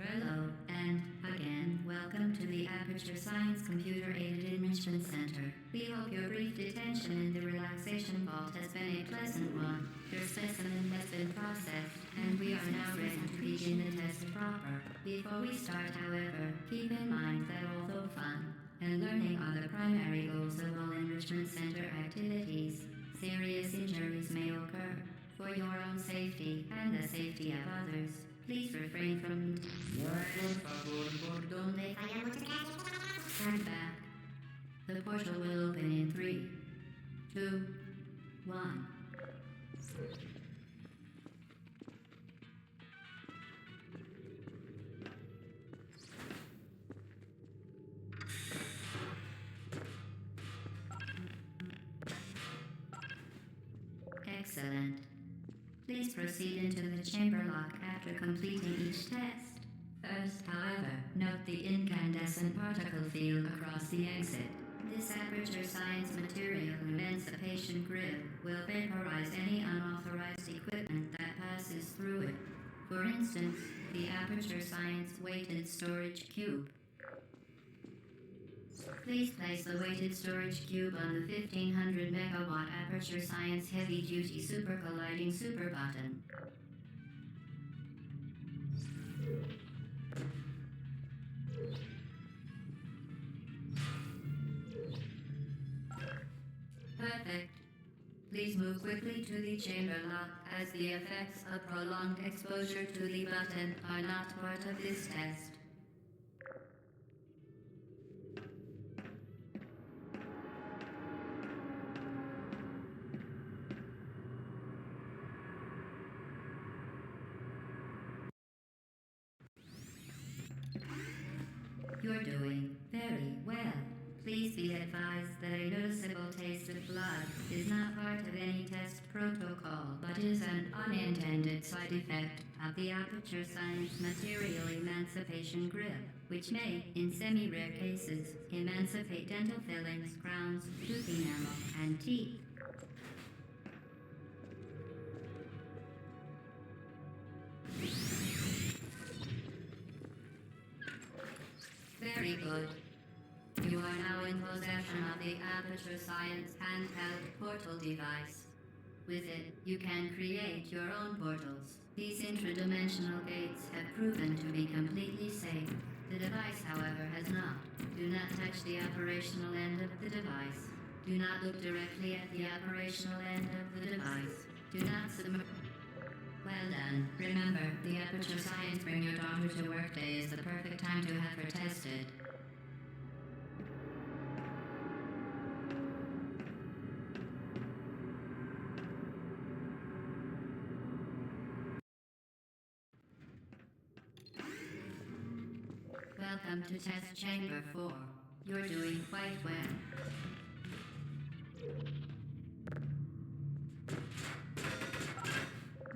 Hello, and again, welcome to the Aperture Science Computer-Aided Enrichment Center. We hope your brief detention in the relaxation vault has been a pleasant one. Your specimen has been processed, and we are now ready to begin the test proper. Before we start, however, keep in mind that although fun and learning are the primary goals of all Enrichment Center activities, serious injuries may occur. For your own safety and the safety of others, please refrain from stand back. The portal will open in 3, 2, 1. Excellent. Please proceed into the chamber lock after completing each test. First, however, note the incandescent particle field across the exit. This Aperture Science material emancipation grid will vaporize any unauthorized equipment that passes through it. For instance, the Aperture Science weighted storage cube. Please place the weighted storage cube on the 1500 megawatt Aperture Science heavy duty super colliding super button. Perfect. Please move quickly to the chamber lock, as the effects of prolonged exposure to the button are not part of this test. You're doing very well. Please be advised that a noticeable taste of blood is not part of any test protocol, but is an unintended side effect of the Aperture Science material emancipation grip, which may, in semi-rare cases, emancipate dental fillings, crowns, tooth enamel, and teeth. Very good. You are now in possession of the Aperture Science handheld portal device. With it, you can create your own portals. These intradimensional gates have proven to be completely safe. The device, however, has not. Do not touch the operational end of the device. Do not look directly at the operational end of the device. Do not submerge. Well done. Remember, the Aperture Science Bring Your Daughter to Work Day is the perfect time to have her tested. Welcome to Test Chamber 4. You're doing quite well.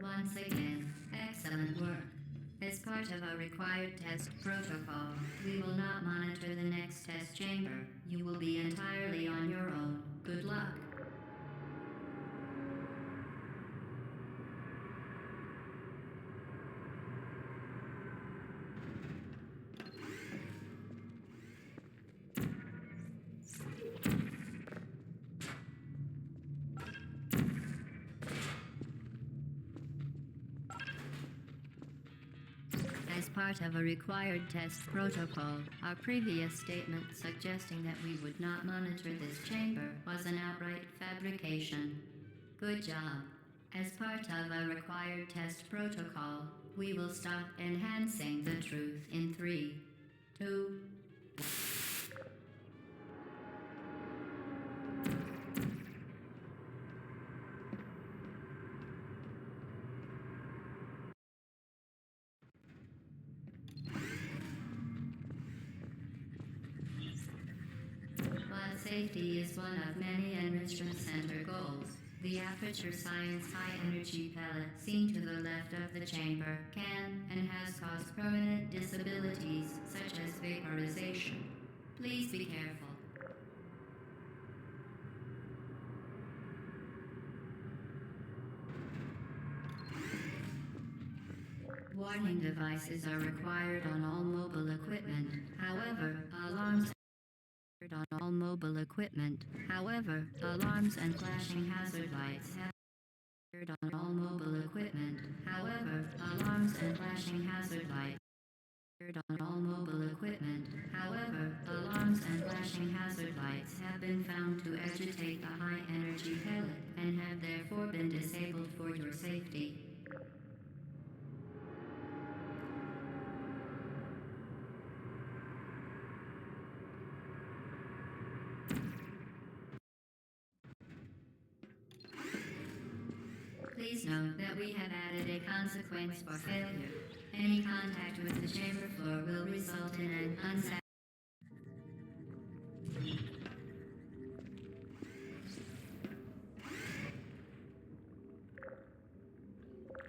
Once again, excellent work. As part of our required test protocol, we will not monitor the next test chamber. You will be entirely on your own. Good luck. As part of a required test protocol, our previous statement suggesting that we would not monitor this chamber was an outright fabrication. Good job. As part of a required test protocol, we will stop enhancing the truth in 3, 2, While safety is one of many Enrichment Center goals, the Aperture Science high-energy pellet seen to the left of the chamber can and has caused permanent disabilities such such as vaporization. Please be careful. Warning devices are required on all mobile equipment. However, alarms on all mobile equipment. However, alarms and flashing hazard lights have on all mobile equipment. However, alarms and flashing hazard lights on all mobile equipment. However, alarms and flashing hazard lights have been found to agitate a high-energy pellet and have therefore been disabled for your safety. Please note that we have added a consequence for failure. Any contact with the chamber floor will result in an unsatisfactory.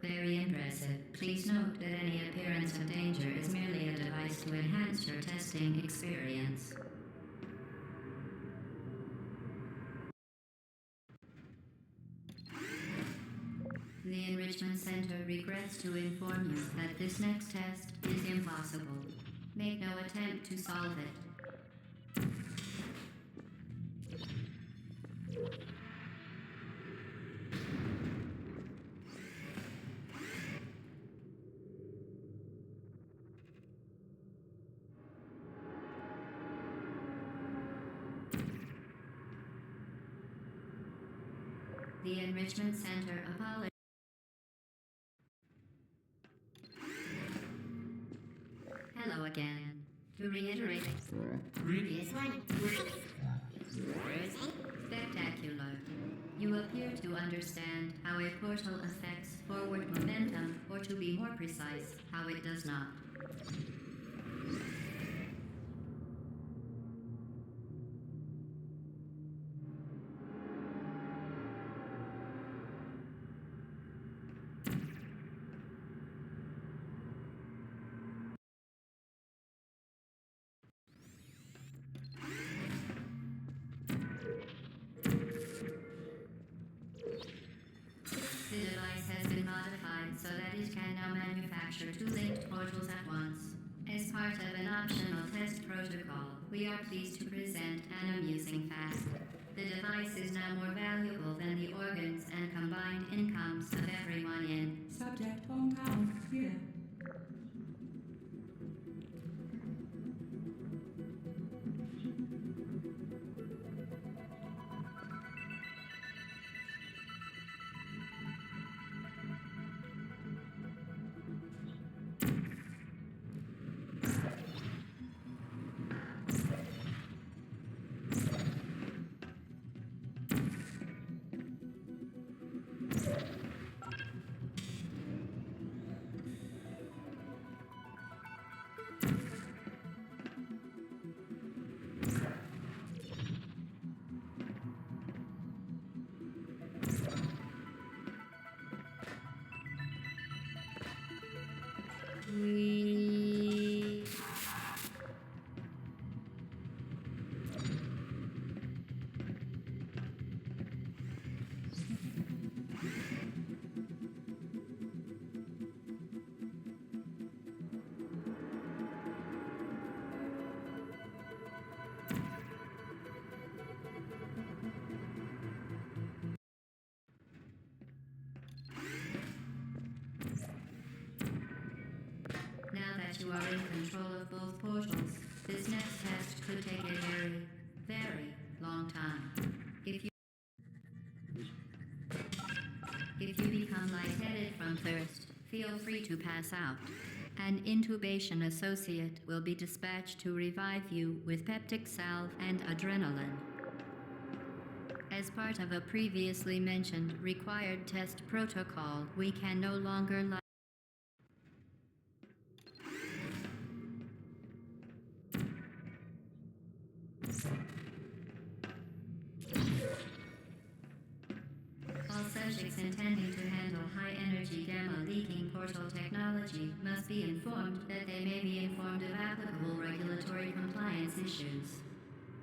Very impressive. Please note that any appearance of danger is merely a device to enhance your testing experience. The Enrichment Center regrets to inform you that this next test is impossible. Make no attempt to solve it. The Enrichment Center apologizes. Hello again. To reiterate, previous one. Spectacular. You appear to understand how a portal affects forward momentum, or to be more precise, how it does not. The device has been modified so that it can now manufacture two linked portals at once. As part of an optional test protocol, we are pleased to present an amusing fact. The device is now more valuable than the organs and combined incomes of everyone in Subject hometown here. Now that you are in control of both portals, this next test could take a very, very long time. If you become lightheaded from thirst, feel free to pass out. An intubation associate will be dispatched to revive you with peptic salve and adrenaline. As part of a previously mentioned required test protocol, we can no longer all subjects intending to handle high-energy gamma-leaking portal technology must be informed that they may be informed of applicable regulations. issues.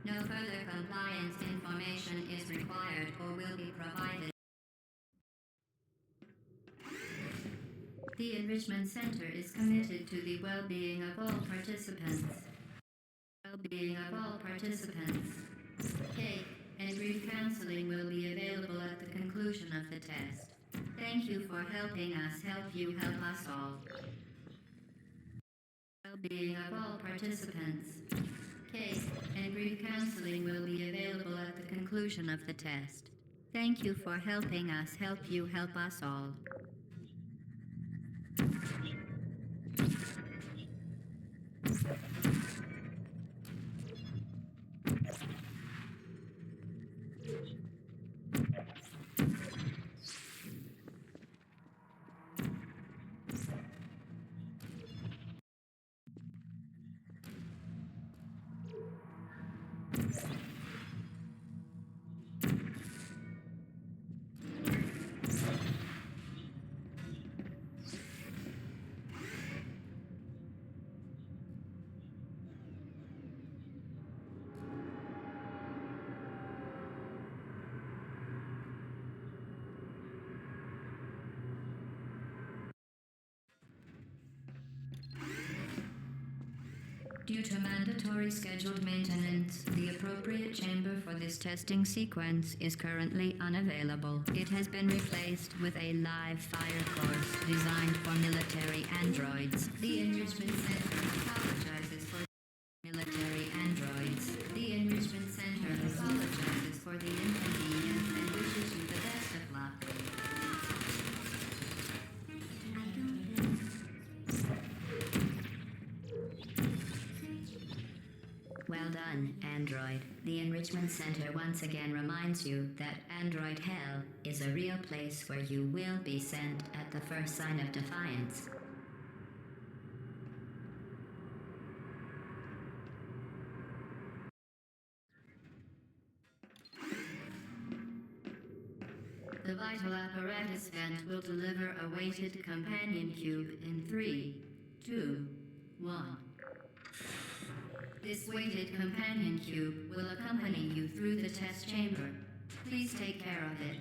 No further compliance information is required or will be provided. The Enrichment Center is committed to the well-being of all participants. Cake and grief counseling will be available at the conclusion of the test. Thank you for helping us help you help us all. Well-being of all participants. Cake and grief counseling will be available at the conclusion of the test. Thank you for helping us help you help us all. Due to mandatory scheduled maintenance, the appropriate chamber for this testing sequence is currently unavailable. It has been replaced with a live fire course designed for military androids. The Enrichment Center apologizes for military androids. The Enrichment Center apologizes for the inconvenience and wishes you the best of luck. Well done, Android. The Enrichment Center once again reminds you that Android Hell is a real place where you will be sent at the first sign of defiance. The vital apparatus vent will deliver a weighted companion cube in 3, 2, 1. This weighted companion cube will accompany you through the test chamber. Please take care of it.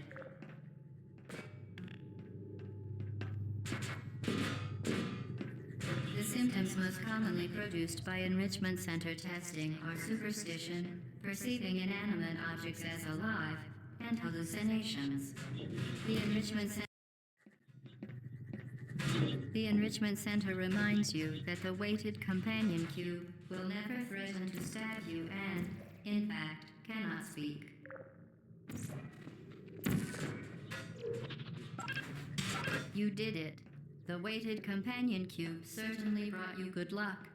The symptoms most commonly produced by Enrichment Center testing are superstition, perceiving inanimate objects as alive, and hallucinations. The Enrichment Center reminds you that the weighted companion cube will never threaten to stab you and, in fact, cannot speak. You did it. The weighted companion cube certainly brought you good luck.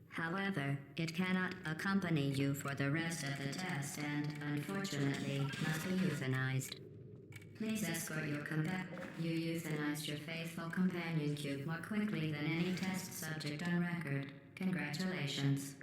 However, it cannot accompany you for the rest of the test and, unfortunately, must be euthanized. Please escort your You euthanized your faithful companion cube more quickly than any test subject on record. Congratulations.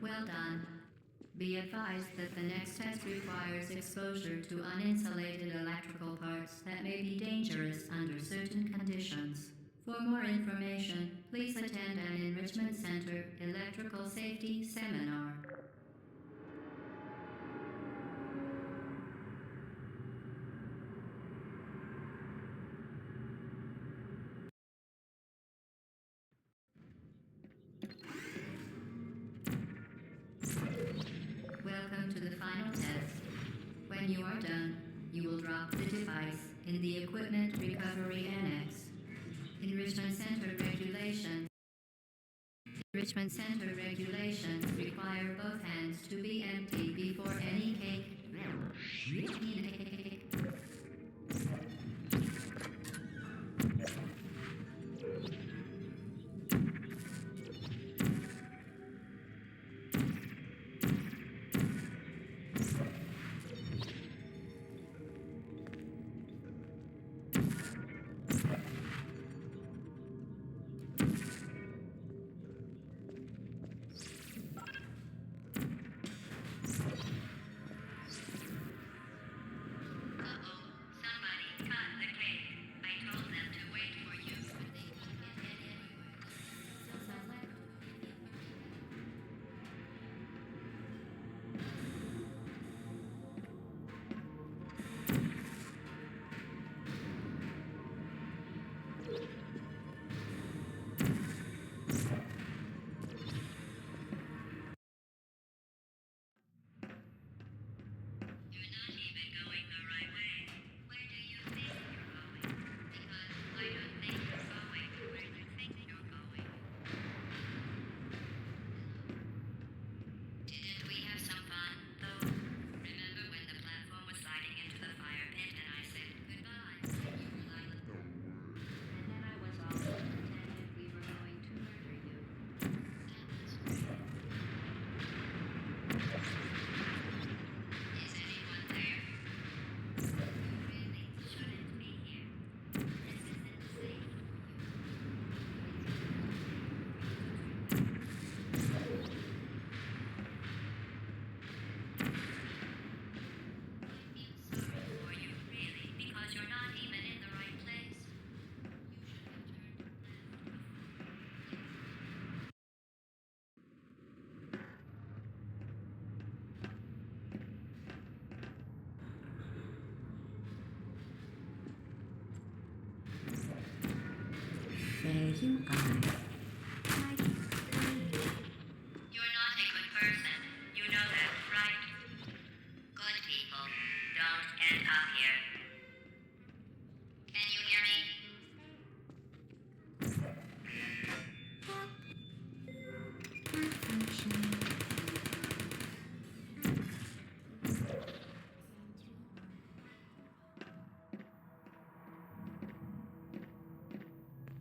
Well done. Be advised that the next test requires exposure to uninsulated electrical parts that may be dangerous under certain conditions. For more information, please attend an Enrichment Center Electrical Safety Seminar. Welcome to the final test. When you are done, You will drop the device in the Equipment Recovery Annex. Enrichment Center regulations. Enrichment Center regulations require both hands to be empty before any cake. There you are. You're not a good person. You know that, right? Good people don't end up here. Can you hear me?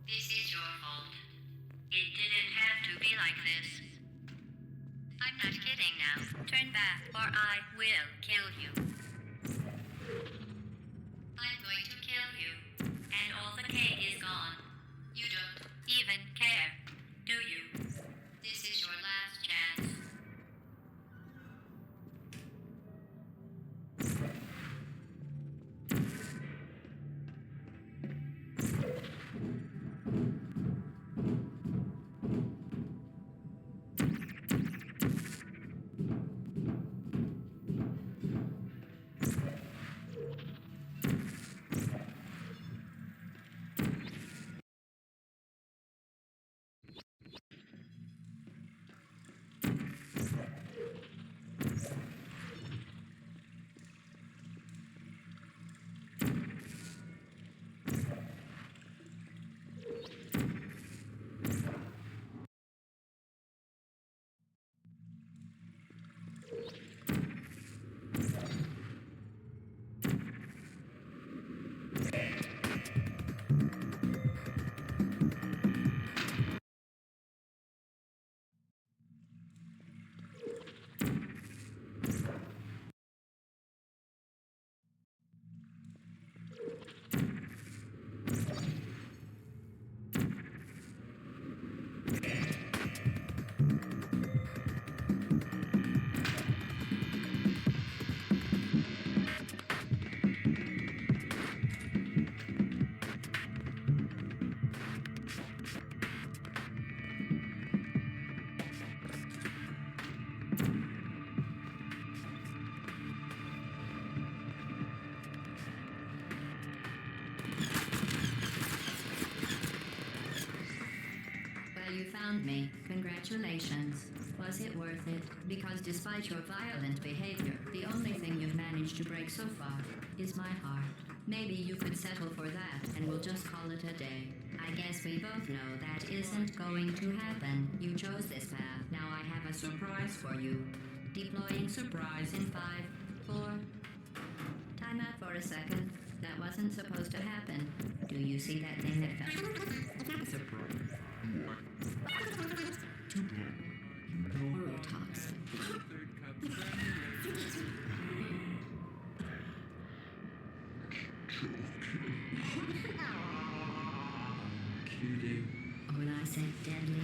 This is your fault. It didn't have to be like this. I'm not kidding now. Turn back or I will kill you. I'm going to kill you. And all the cake is gone. You don't even care, do you? This is your last chance. You found me. Congratulations. Was it worth it? Because despite your violent behavior, the only thing you've managed to break so far is is my heart. Maybe you could settle for that and we'll just call it a day. I guess we both know that isn't going to happen. You chose this path. Now I have a surprise for you. Deploying surprise in 5, 4. Time out for a second. That wasn't supposed to happen. Do you see that thing that fell? Surprise. Neurotoxin. Kidding. When I said deadly,